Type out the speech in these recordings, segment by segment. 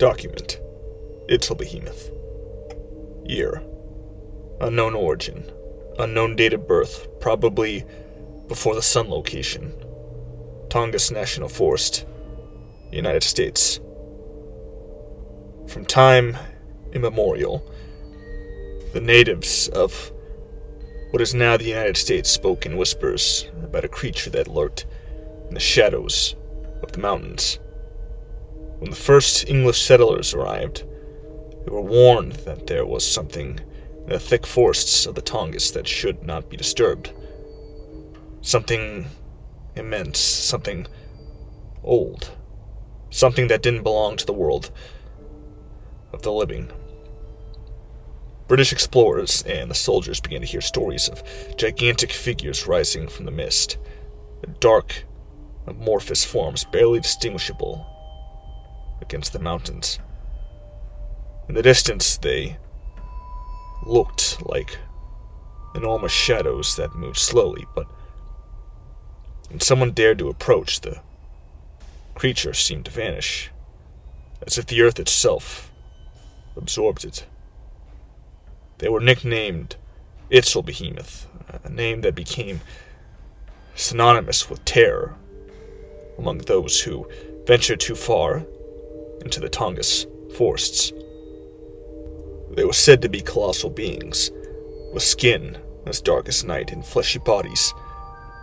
Document. Immortal behemoth. Year. Unknown origin. Unknown date of birth, probably before the sun location. Tongass National Forest, United States. From time immemorial, the natives of what is now the United States spoke in whispers about a creature that lurked in the shadows of the mountains. When the first English settlers arrived, they were warned that there was something in the thick forests of the Tongass that should not be disturbed. Something immense, something old, something that didn't belong to the world of the living. British explorers and the soldiers began to hear stories of gigantic figures rising from the mist, dark, amorphous forms barely distinguishable against the mountains. In the distance, they looked like enormous shadows that moved slowly, but when someone dared to approach, the creature seemed to vanish, as if the earth itself absorbed it. They were nicknamed Immortal behemoth, a name that became synonymous with terror among those who ventured too far into the Tongass forests. They were said to be colossal beings, with skin as dark as night and fleshy bodies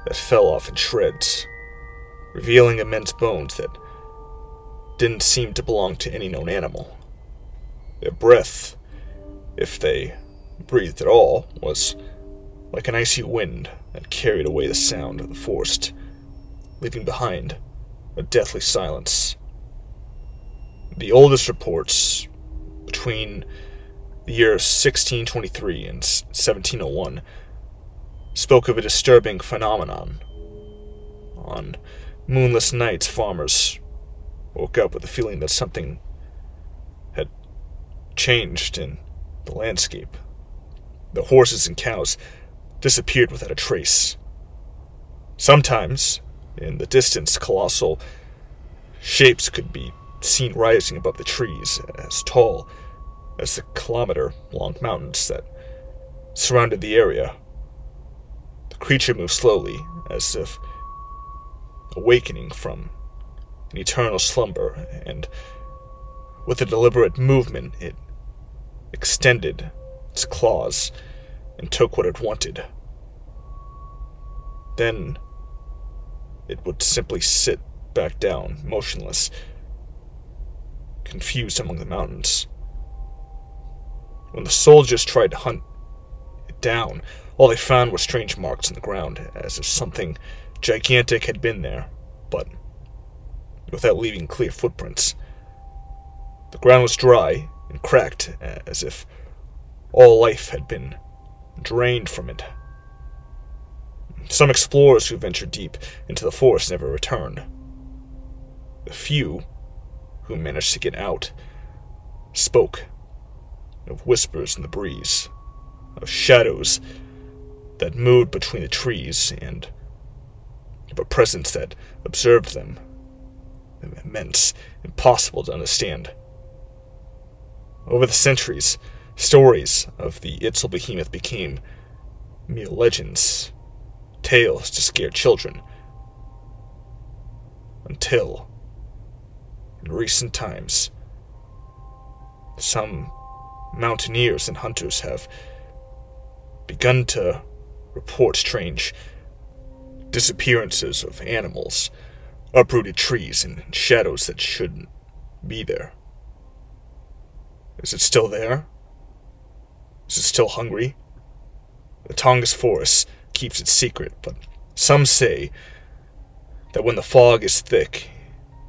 that fell off in shreds, revealing immense bones that didn't seem to belong to any known animal. Their breath, if they breathed at all, was like an icy wind that carried away the sound of the forest, leaving behind a deathly silence. The oldest reports, between the years 1623 and 1701, spoke of a disturbing phenomenon. On moonless nights, farmers woke up with the feeling that something had changed in the landscape. The horses and cows disappeared without a trace. Sometimes, in the distance, colossal shapes could be seen rising above the trees, as tall as the kilometer-long mountains that surrounded the area. The creature moved slowly, as if awakening from an eternal slumber, and with a deliberate movement, it extended its claws and took what it wanted. Then it would simply sit back down, motionless, confused among the mountains. When the soldiers tried to hunt it down, all they found were strange marks in the ground, as if something gigantic had been there, but without leaving clear footprints. The ground was dry and cracked, as if all life had been drained from it. Some explorers who ventured deep into the forest never returned. The few who managed to get out spoke of whispers in the breeze, of shadows that moved between the trees, and of a presence that observed them, immense, impossible to understand. Over the centuries, stories of the Immortal behemoth became mere legends, tales to scare children, until, in recent times, some mountaineers and hunters have begun to report strange disappearances of animals, uprooted trees, and shadows that shouldn't be there. Is it still there? Is it still hungry? The Tongass forest keeps its secret, but some say that when the fog is thick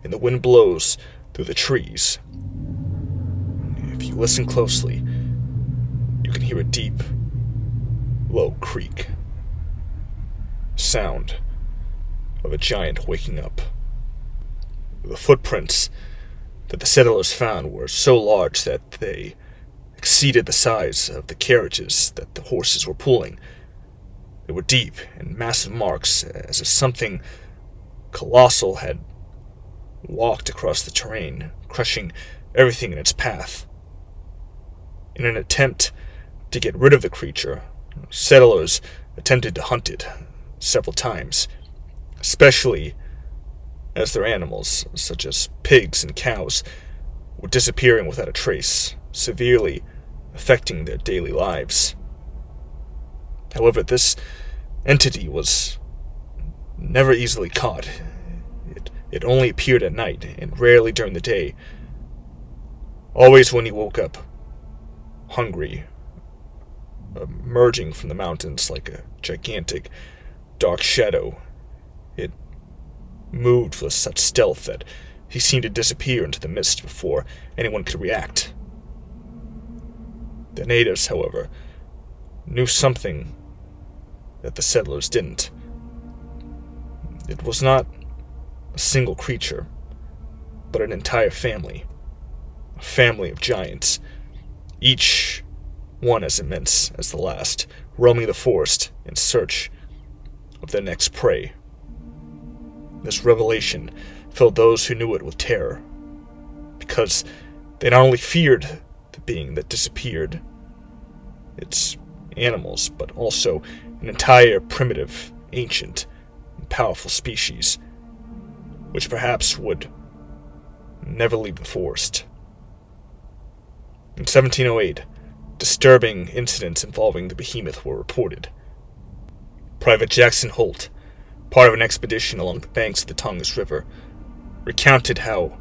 and the wind blows through the trees, if you listen closely, you can hear a deep, low creak. Sound of a giant waking up. The footprints that the settlers found were so large that they exceeded the size of the carriages that the horses were pulling. They were deep and massive marks, as if something colossal had walked across the terrain, crushing everything in its path. In an attempt to get rid of the creature, settlers attempted to hunt it several times, especially as their animals, such as pigs and cows, were disappearing without a trace, severely affecting their daily lives. However, this entity was never easily caught. It only appeared at night and rarely during the day. Always when he woke up, hungry, emerging from the mountains like a gigantic, dark shadow. It moved with such stealth that he seemed to disappear into the mist before anyone could react. The natives, however, knew something that the settlers didn't. It was not a single creature, but an entire family. A family of giants, each one as immense as the last, roaming the forest in search of their next prey. This revelation filled those who knew it with terror, because they not only feared the being that disappeared, its animals, but also an entire primitive, ancient, and powerful species, which perhaps would never leave the forest. In 1708, disturbing incidents involving the behemoth were reported. Private Jackson Holt, part of an expedition along the banks of the Tongass River, recounted how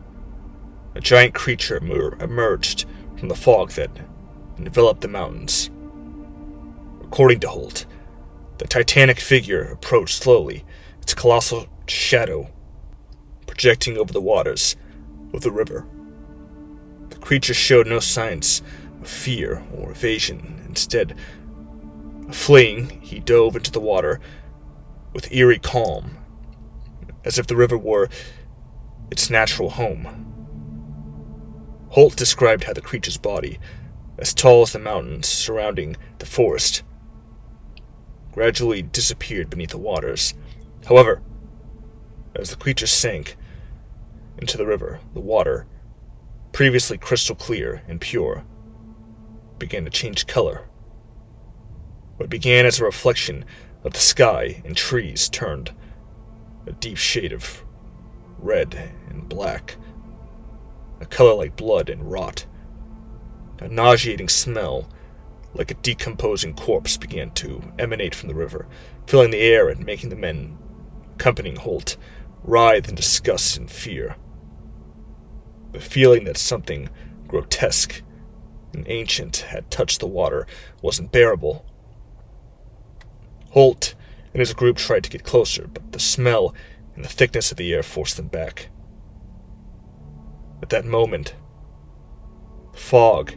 a giant creature emerged from the fog that enveloped the mountains. According to Holt, the titanic figure approached slowly, its colossal shadow projecting over the waters of the river. The creature showed no signs of fear or evasion. Instead, fleeing, he dove into the water with eerie calm, as if the river were its natural home. Holt described how the creature's body, as tall as the mountains surrounding the forest, gradually disappeared beneath the waters. However, as the creature sank into the river, the water, previously crystal clear and pure, began to change color. What began as a reflection of the sky and trees turned a deep shade of red and black, a color like blood and rot. A nauseating smell like a decomposing corpse began to emanate from the river, filling the air and making the men accompanying Holt writhe in disgust and fear. The feeling that something grotesque and ancient had touched the water was unbearable. Holt and his group tried to get closer, but the smell and the thickness of the air forced them back. At that moment, the fog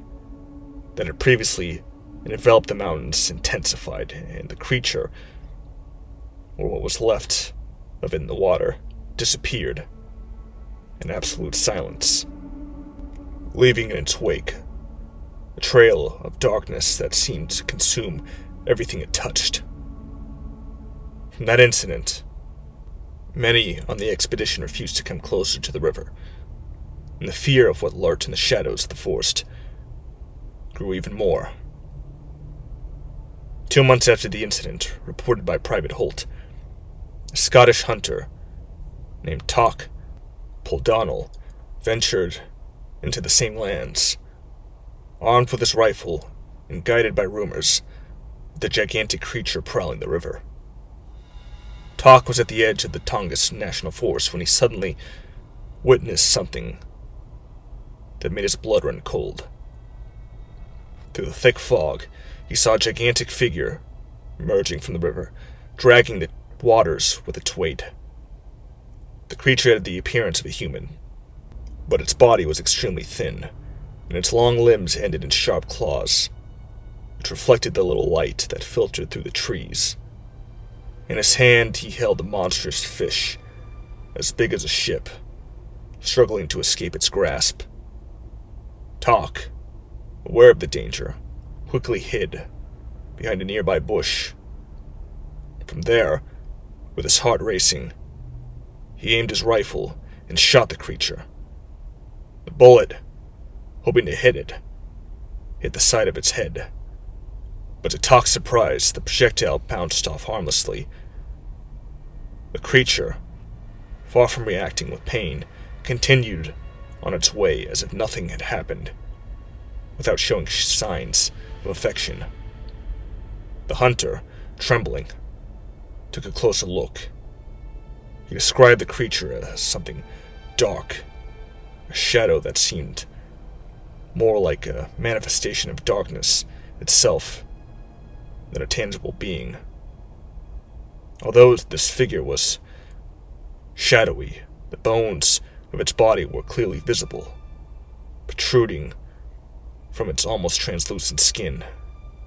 that had previously enveloped the mountains intensified, and the creature, or what was left of it in the water, disappeared in absolute silence, leaving in its wake a trail of darkness that seemed to consume everything it touched. From that incident, many on the expedition refused to come closer to the river, and the fear of what lurked in the shadows of the forest grew even more. 2 months after the incident, reported by Private Holt, a Scottish hunter named Toch Poldonal ventured into the same lands, armed with his rifle and guided by rumors of the gigantic creature prowling the river. Toch was at the edge of the Tongass National Forest when he suddenly witnessed something that made his blood run cold. Through the thick fog, he saw a gigantic figure emerging from the river, dragging the waters with its weight. The creature had the appearance of a human, but its body was extremely thin, and its long limbs ended in sharp claws, which reflected the little light that filtered through the trees. In his hand he held a monstrous fish, as big as a ship, struggling to escape its grasp. Toch, aware of the danger, quickly hid behind a nearby bush. From there, with his heart racing, he aimed his rifle and shot the creature. The bullet hoping to hit the side of its head. But to Talk's surprise, the projectile bounced off harmlessly. The creature, far from reacting with pain, continued on its way as if nothing had happened, without showing signs of affection. The hunter, trembling, took a closer look. He described the creature as something dark, a shadow that seemed more like a manifestation of darkness itself than a tangible being. Although this figure was shadowy, the bones of its body were clearly visible, protruding from its almost translucent skin,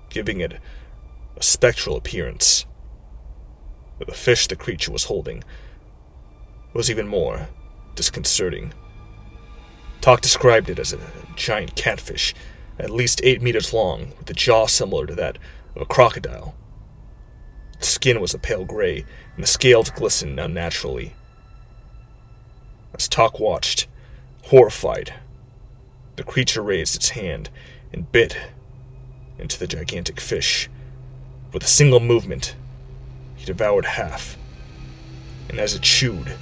giving it a spectral appearance. But the fish the creature was holding was even more disconcerting. Talk described it as a giant catfish, at least 8 meters long, with a jaw similar to that of a crocodile. Its skin was a pale gray, and the scales glistened unnaturally. As Talk watched, horrified, the creature raised its hand and bit into the gigantic fish. With a single movement, he devoured half, and as it chewed,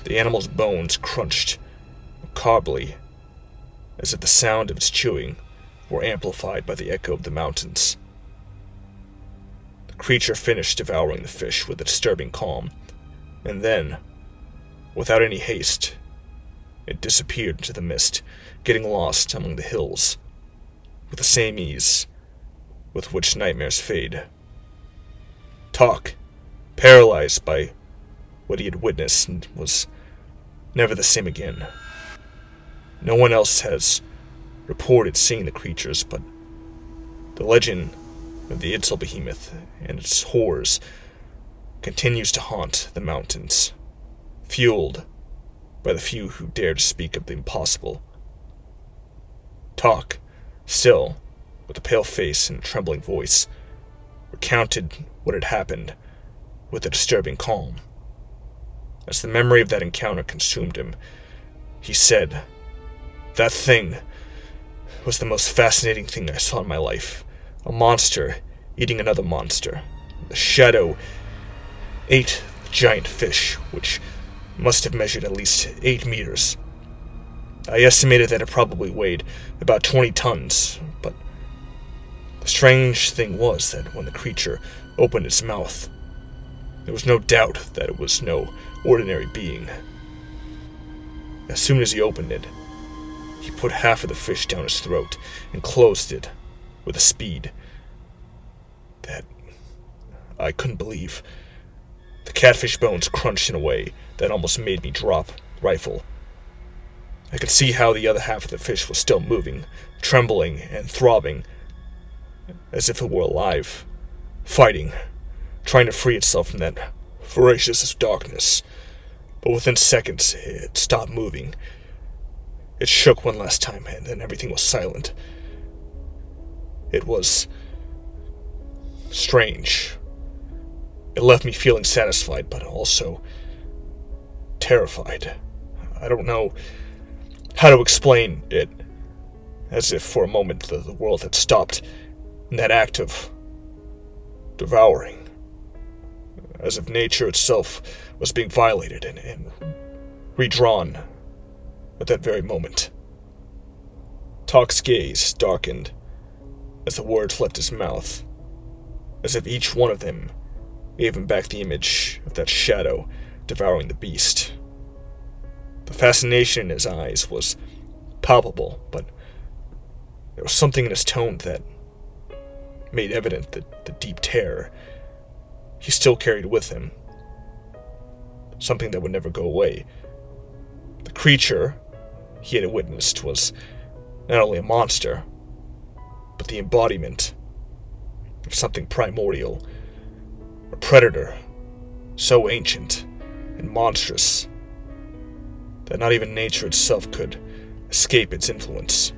the animal's bones crunched macabrely, as if the sound of its chewing were amplified by the echo of the mountains. The creature finished devouring the fish with a disturbing calm, and then, without any haste, it disappeared into the mist, getting lost among the hills, with the same ease with which nightmares fade. Talk, paralyzed by what he had witnessed, was never the same again. No one else has reported seeing the creatures, but the legend of the Immortal behemoth and its horrors continues to haunt the mountains, fueled by the few who dare to speak of the impossible. Talk, still, with a pale face and a trembling voice, recounted what had happened with a disturbing calm. As the memory of that encounter consumed him, he said, "That thing was the most fascinating thing I saw in my life. A monster eating another monster. The shadow ate the giant fish, which must have measured at least 8 meters. I estimated that it probably weighed about 20 tons, but the strange thing was that when the creature opened its mouth, there was no doubt that it was no ordinary being. As soon as he opened it, he put half of the fish down his throat and closed it with a speed that I couldn't believe. The catfish bones crunched in a way that almost made me drop the rifle. I could see how the other half of the fish was still moving, trembling and throbbing, as if it were alive, fighting, trying to free itself from that voracious darkness. But within seconds, it stopped moving. It shook one last time, and then everything was silent. It was strange. It left me feeling satisfied, but also terrified. I don't know how to explain it, as if for a moment the world had stopped in that act of devouring, as if nature itself was being violated and redrawn at that very moment. Talk's gaze darkened as the words left his mouth, as if each one of them gave him back the image of that shadow devouring the beast. The fascination in his eyes was palpable, but there was something in his tone that made evident the deep terror he still carried with him, something that would never go away. The creature he had witnessed was not only a monster, but the embodiment of something primordial, a predator so ancient and monstrous that not even nature itself could escape its influence.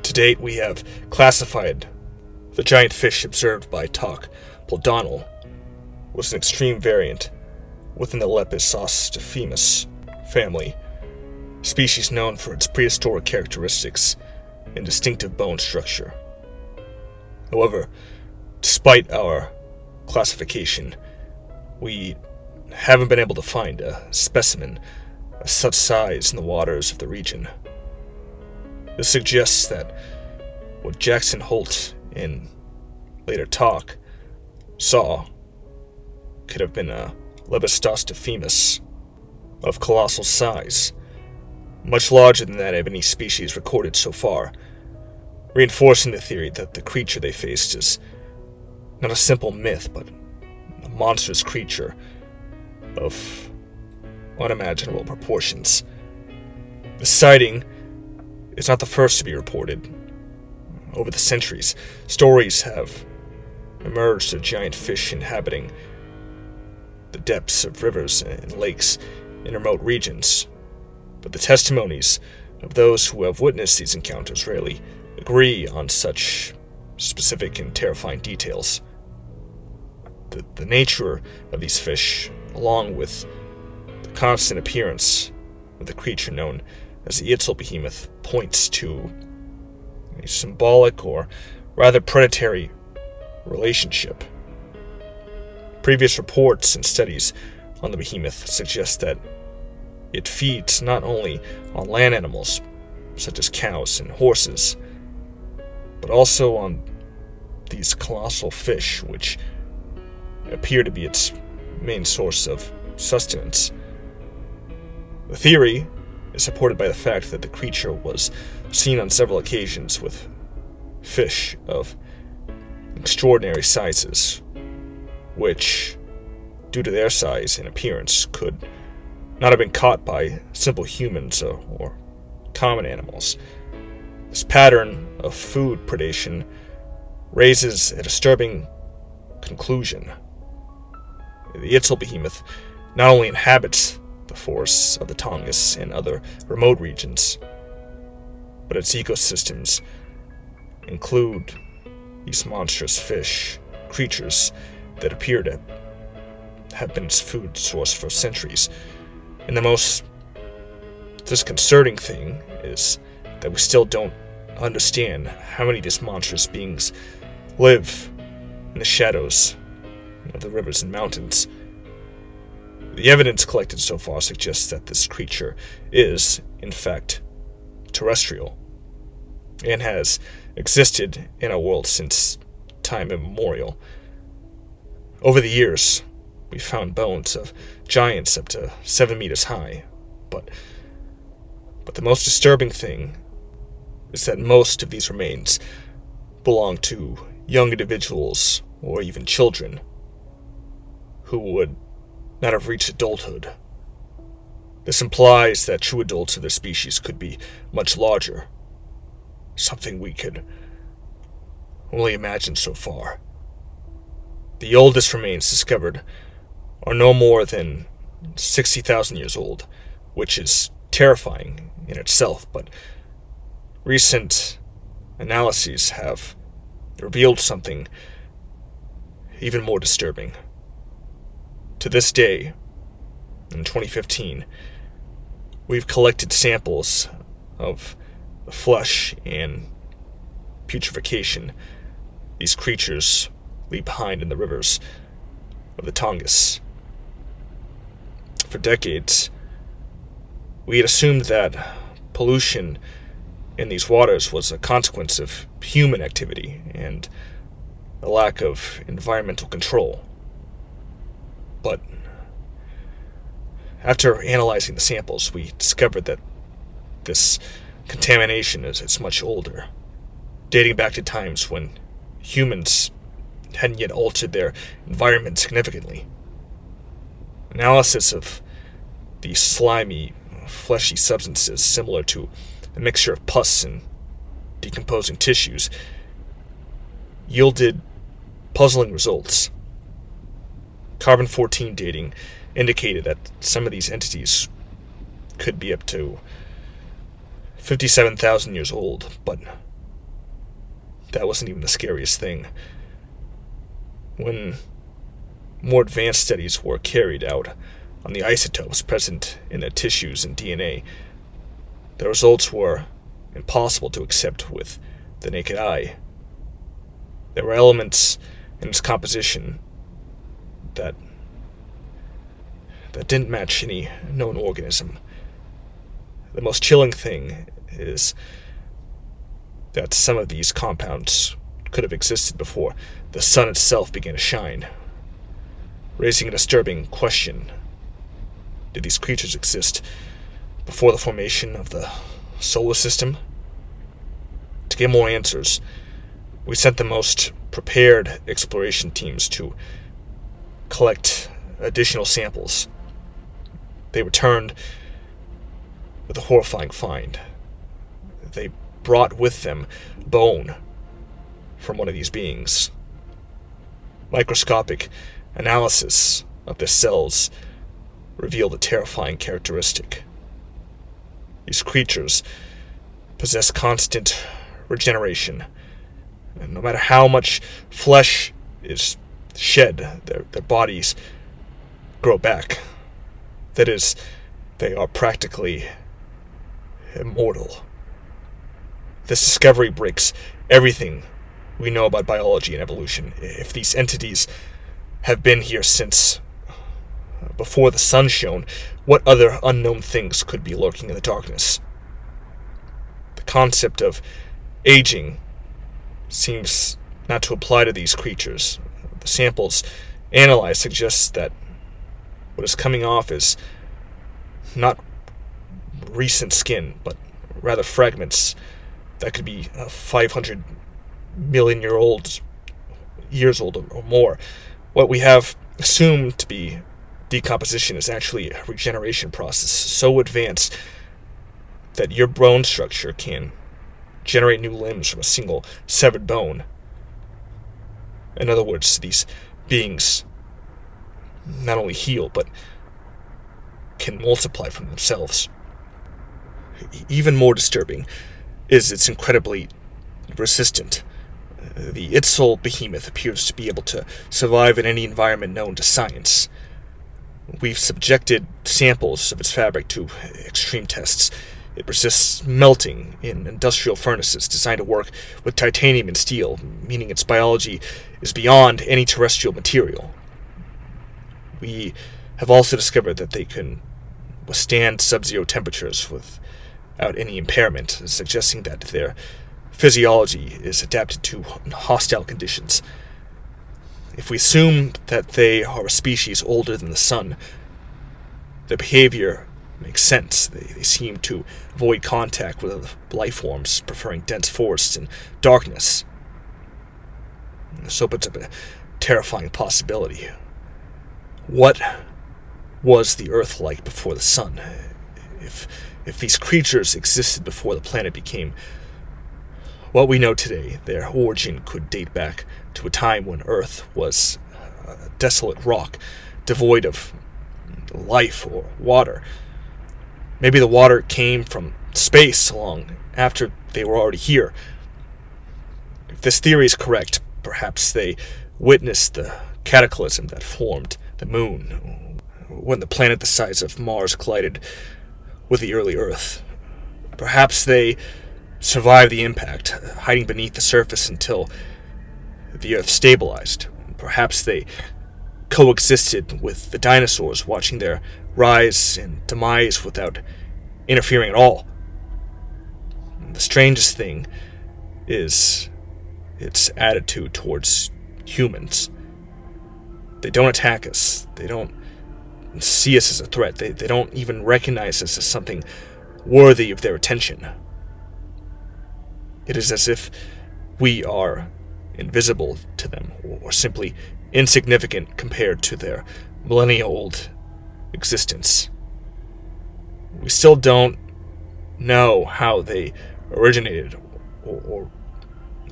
To date, we have classified the giant fish observed by Talk Plodonal was an extreme variant within the Lepidostephemus family, species known for its prehistoric characteristics and distinctive bone structure. However, despite our classification, we haven't been able to find a specimen of such size in the waters of the region. This suggests that what Jackson Holt, in later talk, saw could have been a Lebastostophemus of colossal size, much larger than that of any species recorded so far, reinforcing the theory that the creature they faced is not a simple myth, but a monstrous creature of unimaginable proportions. The sighting is not the first to be reported. Over the centuries, stories have emerged of giant fish inhabiting the depths of rivers and lakes in remote regions, but the testimonies of those who have witnessed these encounters rarely agree on such specific and terrifying details. The nature of these fish, along with the constant appearance of the creature known as the behemoth, points to a symbolic or rather predatory relationship. Previous reports and studies on the behemoth suggest that it feeds not only on land animals, such as cows and horses, but also on these colossal fish, which appear to be its main source of sustenance. The theory is supported by the fact that the creature was seen on several occasions with fish of extraordinary sizes, which, due to their size and appearance, could not have been caught by simple humans or common animals. This pattern of food predation raises a disturbing conclusion. The behemoth not only inhabits the forests of the Tongass and other remote regions, but its ecosystems include these monstrous fish creatures that appear to have been its food source for centuries. And the most disconcerting thing is that we still don't understand how many of these monstrous beings live in the shadows of the rivers and mountains. The evidence collected so far suggests that this creature is, in fact, terrestrial, and has existed in our world since time immemorial. Over the years, we found bones of giants up to 7 meters high, but the most disturbing thing is that most of these remains belong to young individuals or even children who would not have reached adulthood. This implies that true adults of their species could be much larger, something we could only imagine so far. The oldest remains discovered are no more than 60,000 years old, which is terrifying in itself, but recent analyses have revealed something even more disturbing. To this day, in 2015, we've collected samples of the flesh and putrefaction these creatures leave behind in the rivers of the Tongass. For decades, we had assumed that pollution in these waters was a consequence of human activity and a lack of environmental control. But after analyzing the samples, we discovered that this contamination is much older, dating back to times when humans hadn't yet altered their environment significantly. Analysis of these slimy, fleshy substances similar to a mixture of pus and decomposing tissues yielded puzzling results. Carbon-14 dating indicated that some of these entities could be up to 57,000 years old, but that wasn't even the scariest thing. When more advanced studies were carried out on the isotopes present in their tissues and DNA, The results were impossible to accept with the naked eye. There were elements in its composition that didn't match any known organism. The most chilling thing is that some of these compounds could have existed before the sun itself began to shine, raising a disturbing question. Did these creatures exist before the formation of the solar system? To get more answers, we sent the most prepared exploration teams to collect additional samples. They returned with a horrifying find. They brought with them bone from one of these beings. Microscopic analysis of the cells revealed a terrifying characteristic. These creatures possess constant regeneration, and no matter how much flesh is shed, their bodies grow back. That is, they are practically immortal. This discovery breaks everything we know about biology and evolution. If these entities have been here since before the sun shone, what other unknown things could be lurking in the darkness? The concept of aging seems not to apply to these creatures. The samples analyzed suggest that what is coming off is not recent skin, but rather fragments that could be 500 million years old or more. What we have assumed to be decomposition is actually a regeneration process so advanced that your bone structure can generate new limbs from a single severed bone. In other words, these beings not only heal, but can multiply from themselves. Even more disturbing is it's incredibly resistant. The Itzol behemoth appears to be able to survive in any environment known to science. We've subjected samples of its fabric to extreme tests. It resists melting in industrial furnaces designed to work with titanium and steel, meaning its biology is beyond any terrestrial material. We have also discovered that they can withstand sub-zero temperatures without any impairment, suggesting that their physiology is adapted to hostile conditions. If we assume that they are a species older than the sun, their behavior makes sense. They seem to avoid contact with other life forms, preferring dense forests and darkness. This opens up a terrifying possibility. What was the Earth like before the sun? If these creatures existed before the planet became what we know today, their origin could date back to a time when Earth was a desolate rock, devoid of life or water. Maybe the water came from space long after they were already here. If this theory is correct, perhaps they witnessed the cataclysm that formed the moon, when the planet the size of Mars collided with the early Earth. Perhaps they survived the impact, hiding beneath the surface until the Earth stabilized. Perhaps they coexisted with the dinosaurs, watching their rise and demise without interfering at all. The strangest thing is its attitude towards humans. They don't attack us. They don't see us as a threat. They don't even recognize us as something worthy of their attention. It is as if we are invisible to them, or simply insignificant compared to their millennia-old existence. We still don't know how they originated or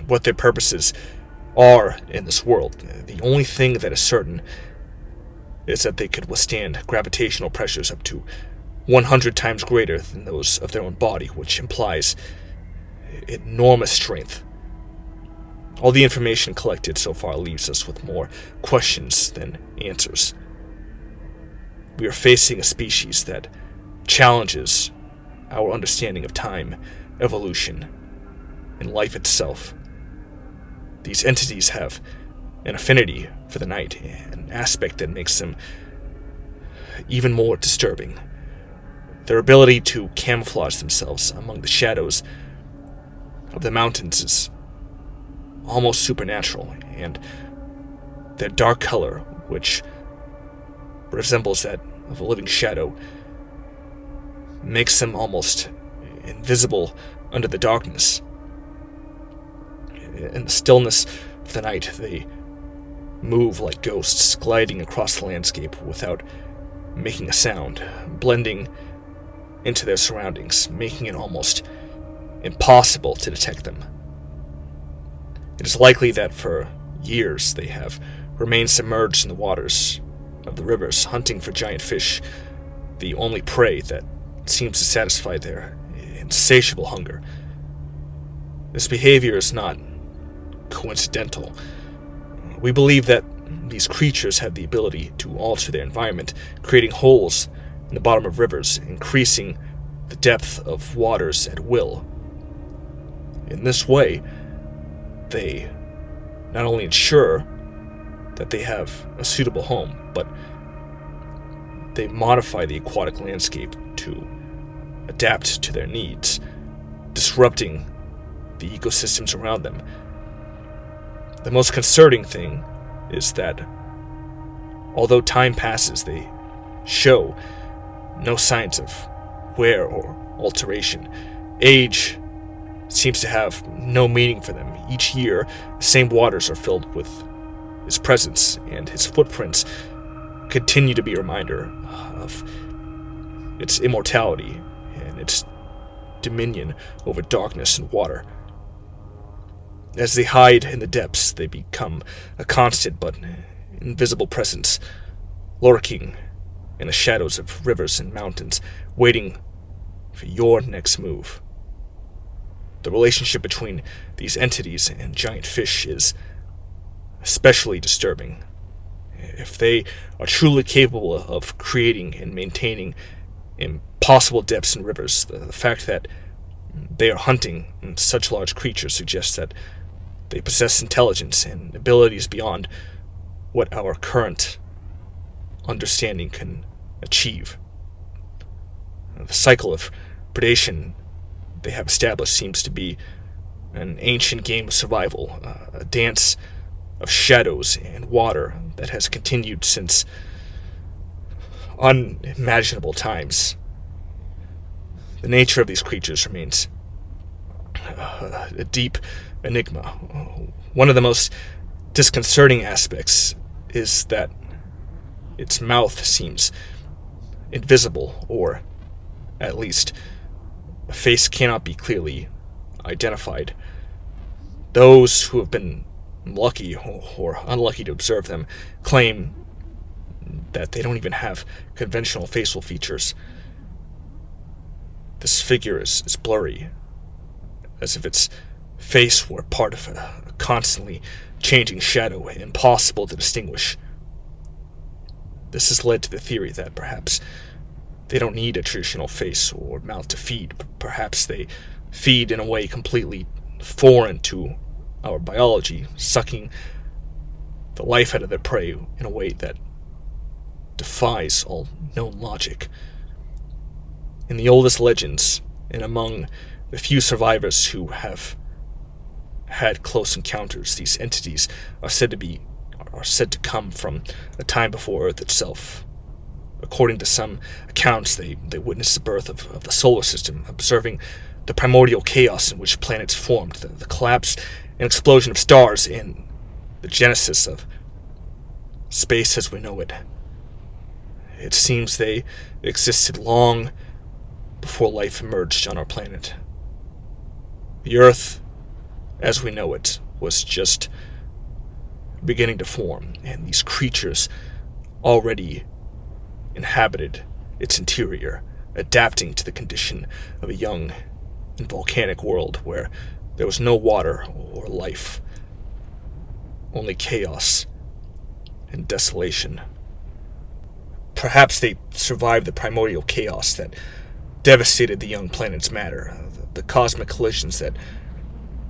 what their purposes are in this world. The only thing that is certain is that they could withstand gravitational pressures up to 100 times greater than those of their own body, which implies enormous strength. All the information collected so far leaves us with more questions than answers. We are facing a species that challenges our understanding of time, evolution, and life itself. These entities have an affinity for the night, an aspect that makes them even more disturbing. Their ability to camouflage themselves among the shadows of the mountains is almost supernatural, and their dark color, which resembles that of a living shadow, makes them almost invisible under the darkness. In the stillness of the night, they move like ghosts, gliding across the landscape without making a sound, blending into their surroundings, making it almost impossible to detect them. It is likely that for years they have remained submerged in the waters of the rivers, hunting for giant fish, the only prey that seems to satisfy their insatiable hunger. This behavior is not coincidental. We believe that these creatures have the ability to alter their environment, creating holes in the bottom of rivers, increasing the depth of waters at will. In this way, they not only ensure that they have a suitable home, but they modify the aquatic landscape to adapt to their needs, disrupting the ecosystems around them. The most concerning thing is that although time passes, they show no signs of wear or alteration. Age seems to have no meaning for them. Each year, the same waters are filled with his presence, and his footprints continue to be a reminder of its immortality and its dominion over darkness and water. As they hide in the depths, they become a constant but invisible presence, lurking in the shadows of rivers and mountains, waiting for your next move. The relationship between these entities and giant fish is especially disturbing. If they are truly capable of creating and maintaining impossible depths in rivers, the fact that they are hunting such large creatures suggests that they possess intelligence and abilities beyond what our current understanding can achieve. The cycle of predation they have established seems to be an ancient game of survival, a dance of shadows and water that has continued since unimaginable times. The nature of these creatures remains a deep enigma. One of the most disconcerting aspects is that its mouth seems invisible, or at least a face cannot be clearly identified. Those who have been lucky or unlucky to observe them claim that they don't even have conventional facial features. This figure is blurry, as if its face were part of a constantly changing shadow, impossible to distinguish. This has led to the theory that perhaps they don't need a traditional face or mouth to feed. Perhaps they feed in a way completely foreign to our biology, sucking the life out of their prey in a way that defies all known logic. In the oldest legends, and among the few survivors who have had close encounters, these entities are said to come from a time before Earth itself. According to some accounts, they witnessed the birth of the solar system, observing the primordial chaos in which planets formed, the collapse and explosion of stars, and the genesis of space as we know it. It seems they existed long before life emerged on our planet. The Earth, as we know it, was just beginning to form, and these creatures already inhabited its interior, adapting to the condition of a young and volcanic world where there was no water or life, only chaos and desolation. Perhaps they survived the primordial chaos that devastated the young planet's matter, the cosmic collisions that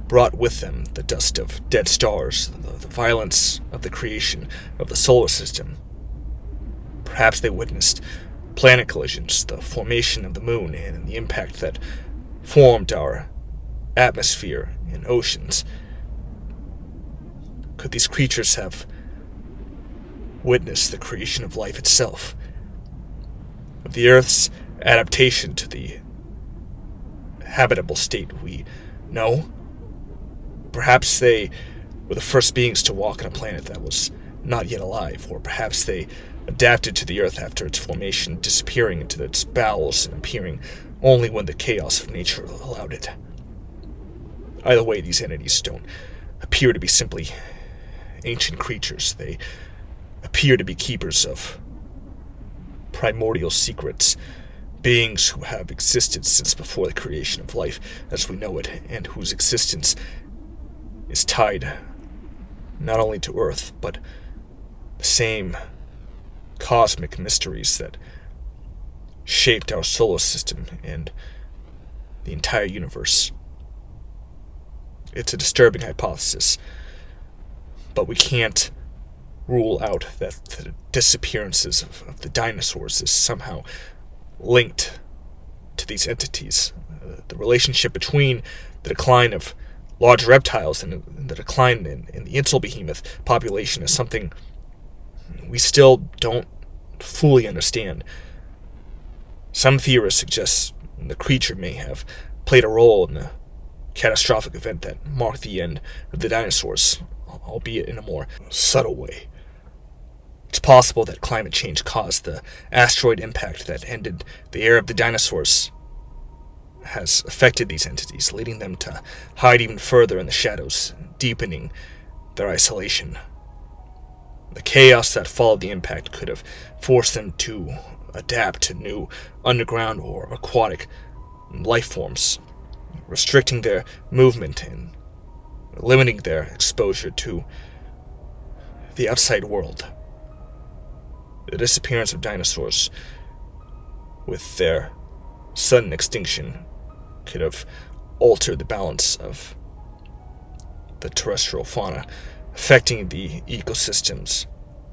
brought with them the dust of dead stars, the violence of the creation of the solar system. Perhaps they witnessed planet collisions, the formation of the moon, and the impact that formed our atmosphere and oceans. Could these creatures have witnessed the creation of life itself, of the Earth's adaptation to the habitable state we know? Perhaps they were the first beings to walk on a planet that was not yet alive, or perhaps they adapted to the Earth after its formation, disappearing into its bowels and appearing only when the chaos of nature allowed it. Either way, these entities don't appear to be simply ancient creatures. They appear to be keepers of primordial secrets, beings who have existed since before the creation of life as we know it, and whose existence is tied not only to Earth, but the same cosmic mysteries that shaped our solar system and the entire universe. It's a disturbing hypothesis, but we can't rule out that the disappearances of the dinosaurs is somehow linked to these entities. The relationship between the decline of large reptiles and the decline in the insel behemoth population is something we still don't fully understand. Some theorists suggest the creature may have played a role in the catastrophic event that marked the end of the dinosaurs, albeit in a more subtle way. It's possible that climate change caused the asteroid impact that ended the era of the dinosaurs has affected these entities, leading them to hide even further in the shadows, deepening their isolation. The chaos that followed the impact could have forced them to adapt to new underground or aquatic life forms, restricting their movement and limiting their exposure to the outside world. The disappearance of dinosaurs, with their sudden extinction, could have altered the balance of the terrestrial fauna, affecting the ecosystems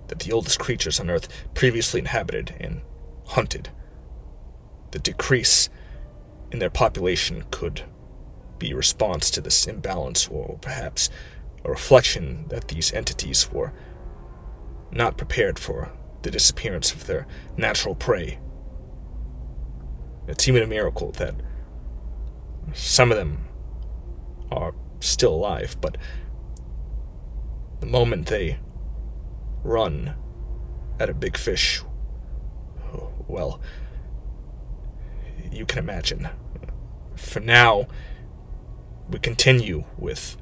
that the oldest creatures on Earth previously inhabited and hunted. The decrease in their population could be a response to this imbalance, or perhaps a reflection that these entities were not prepared for the disappearance of their natural prey. It's even a miracle that some of them are still alive, but the moment they run at a big fish, well, you can imagine. For now, we continue with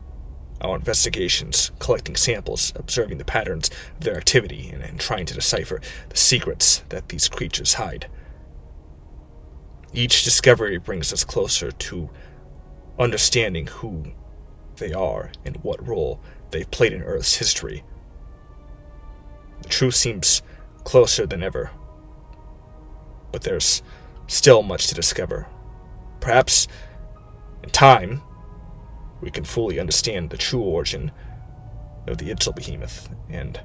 our investigations, collecting samples, observing the patterns of their activity, and trying to decipher the secrets that these creatures hide. Each discovery brings us closer to understanding who they are and what role they've played in Earth's history. The truth seems closer than ever, but there's still much to discover. Perhaps, in time, we can fully understand the true origin of the insel behemoth and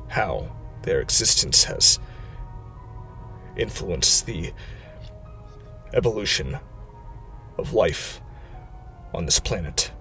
how their existence has influenced the evolution of life on this planet.